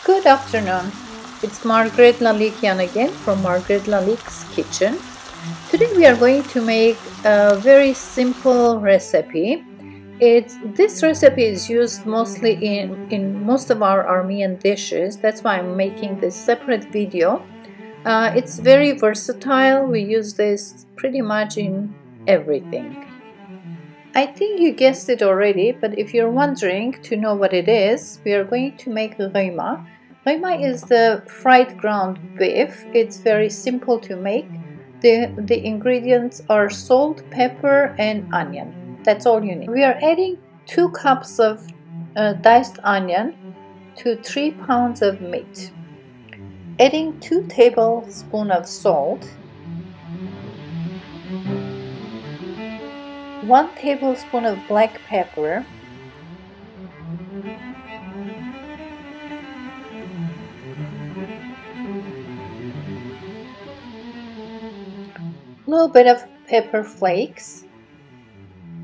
Good afternoon. It's Margaret Lalikian again from Margaret Lalikian's kitchen. Today we are going to make a very simple recipe. This recipe is used mostly in most of our Armenian dishes. That's why I'm making this separate video. It's very versatile. We use this pretty much in everything. I think you guessed it already, but if you're wondering to know what it is, we are going to make ղյմա. Ղյմա is the fried ground beef. It's very simple to make. The ingredients are salt, pepper, and onion. That's all you need. We are adding 2 cups of diced onion to 3 pounds of meat. Adding 2 tablespoons of salt, 1 tablespoon of black pepper, a little bit of pepper flakes,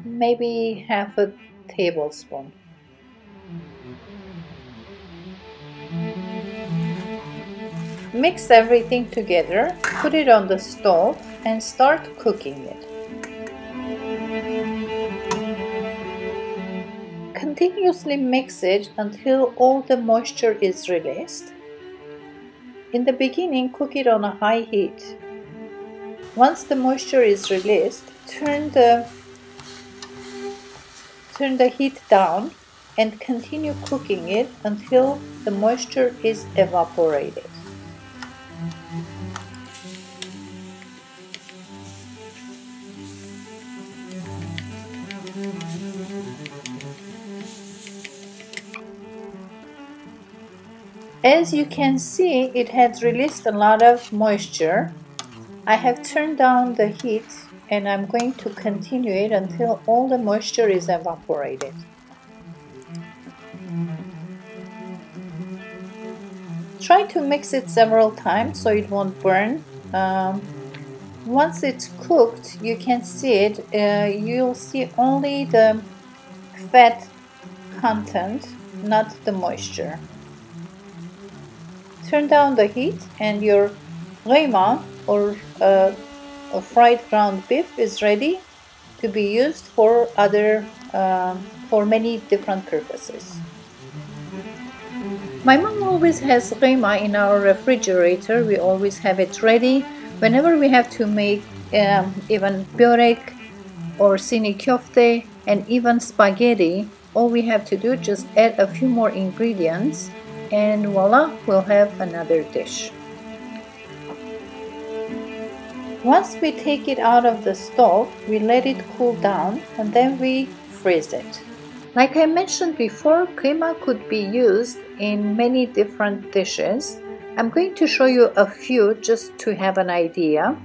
maybe half a tablespoon. Mix everything together, put it on the stove and start cooking it. Continuously mix it until all the moisture is released. In the beginning, cook it on a high heat. Once the moisture is released, turn the heat down and continue cooking it until the moisture is evaporated. As you can see, it has released a lot of moisture. I have turned down the heat and I'm going to continue it until all the moisture is evaporated. Try to mix it several times so it won't burn. Once it's cooked, you can see it. You'll see only the fat content, not the moisture. Turn down the heat and your ղյմա or fried ground beef is ready to be used for many different purposes. My mom always has ղյմա in our refrigerator. We always have it ready whenever we have to make even börek or sini köfte and even spaghetti. All we have to do is just add a few more ingredients and voila, we'll have another dish. Once we take it out of the stove, we let it cool down and then we freeze it. Like I mentioned before, ղյմա could be used in many different dishes. I'm going to show you a few just to have an idea.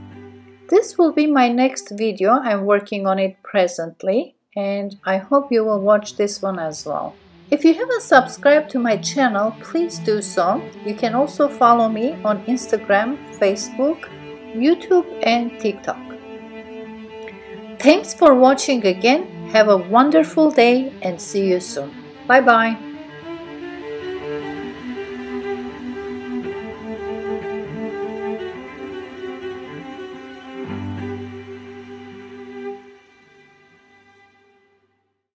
This will be my next video. I'm working on it presently and I hope you will watch this one as well. If you haven't subscribed to my channel, please do so. You can also follow me on Instagram, Facebook, YouTube and TikTok. Thanks for watching again. Have a wonderful day and see you soon. Bye bye.